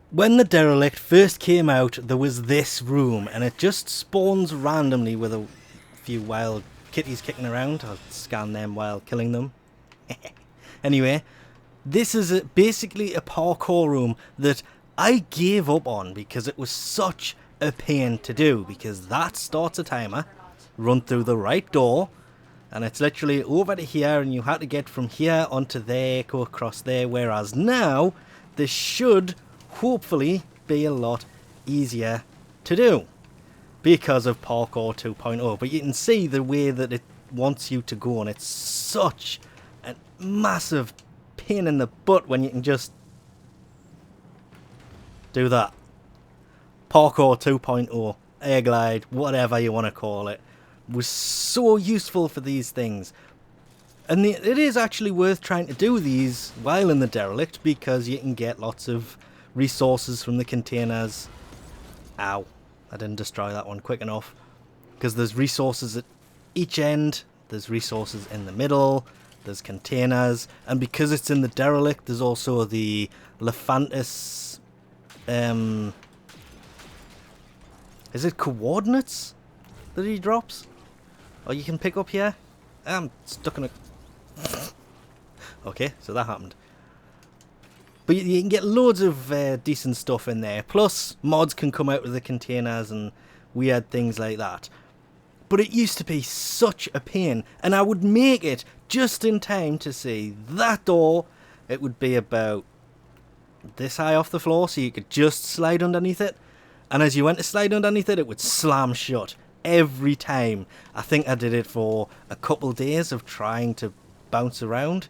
When the derelict first came out, there was this room, and it just spawns randomly with a few wild kitties kicking around. I'll scan them while killing them. Anyway, this is basically a parkour room that I gave up on because it was such a pain to do, because that starts a timer, run through the right door, and it's literally over to here, and you had to get from here onto there, go across there, whereas now this should hopefully be a lot easier to do because of Parkour 2.0. But you can see the way that it wants you to go, and it's such a massive pain in the butt when you can just do that. Parkour 2.0, air glide, whatever you want to call it, was so useful for these things. And it is actually worth trying to do these while in the derelict, because you can get lots of resources from the containers. Ow, I didn't destroy that one quick enough. Because there's resources at each end, there's resources in the middle, there's containers, and because it's in the derelict, there's also the Lephantis, is it coordinates that he drops? Or you can pick up here? I'm stuck in a... Okay, so that happened. But you can get loads of decent stuff in there. Plus, mods can come out of the containers and weird things like that. But it used to be such a pain. And I would make it just in time to see that door. It would be about this high off the floor, so you could just slide underneath it. And as you went to slide underneath it, it would slam shut every time. I think I did it for a couple days of trying to bounce around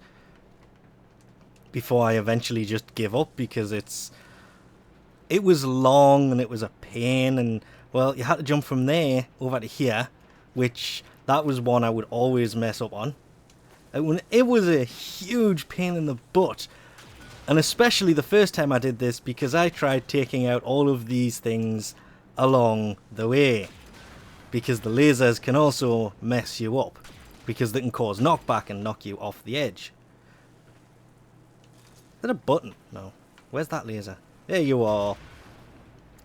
before I eventually just give up, because it was long and it was a pain, and well, you had to jump from there over to here, which that was one I would always mess up on. It was a huge pain in the butt, and especially the first time I did this, because I tried taking out all of these things along the way, because the lasers can also mess you up, because they can cause knockback and knock you off the edge. Is that a button? No. Where's that laser? There you are.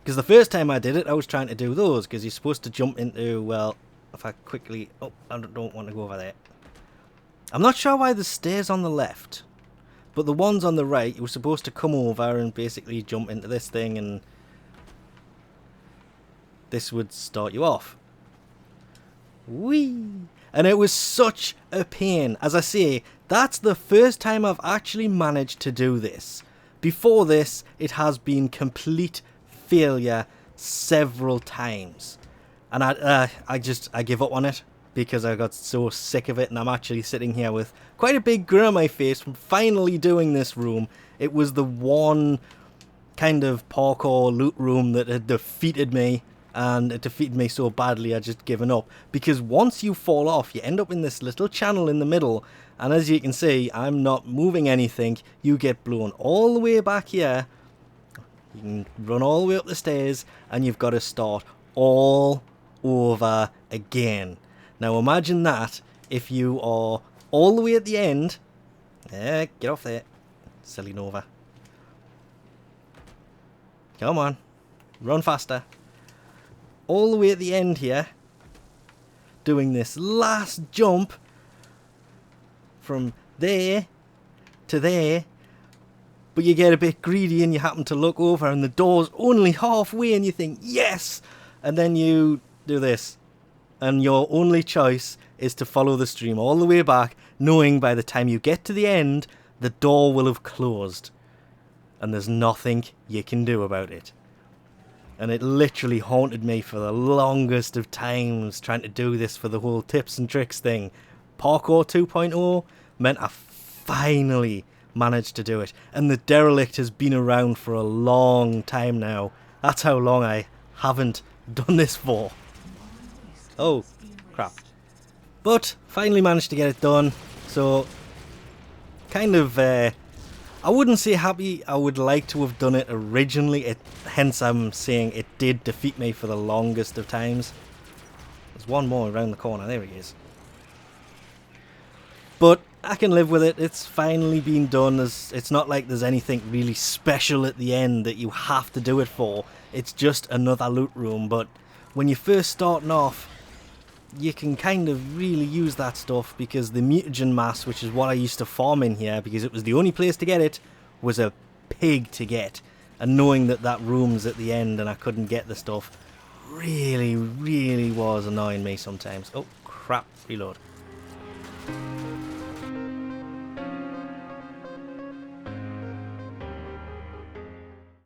Because the first time I did it, I was trying to do those, because you're supposed to jump into, well, if I quickly... Oh, I don't want to go over there. I'm not sure why there's stairs on the left, but the ones on the right, you were supposed to come over and basically jump into this thing, and this would start you off. Whee! And it was such a pain. As I say, that's the first time I've actually managed to do this. Before this, it has been complete failure several times. And I give up on it, because I got so sick of it, and I'm actually sitting here with quite a big grin on my face from finally doing this room. It was the one kind of parkour loot room that had defeated me. And it defeated me so badly I just given up. Because once you fall off, you end up in this little channel in the middle. And as you can see, I'm not moving anything. You get blown all the way back here. You can run all the way up the stairs. And you've got to start all over again. Now imagine that if you are all the way at the end. Get off there. Silly Nova. Come on. Run faster. All the way at the end here, doing this last jump from there to there, but you get a bit greedy and you happen to look over and the door's only halfway and you think, yes, and then you do this, and your only choice is to follow the stream all the way back, knowing by the time you get to the end, the door will have closed, and there's nothing you can do about it. And it literally haunted me for the longest of times, trying to do this for the whole tips and tricks thing. Parkour 2.0 meant I finally managed to do it. And the derelict has been around for a long time now. That's how long I haven't done this for. Oh, crap. But finally managed to get it done. So, kind of... I wouldn't say happy. I would like to have done it originally. Hence I'm saying it did defeat me for the longest of times. There's one more around the corner. There he is. But I can live with it. It's finally been done. It's not like there's anything really special at the end that you have to do it for. It's just another loot room, but when you're first starting off, you can kind of really use that stuff because the mutagen mass, which is what I used to farm in here because it was the only place to get it, was a pig to get. And knowing that that room's at the end and I couldn't get the stuff really, really was annoying me sometimes. Oh, crap. Reload.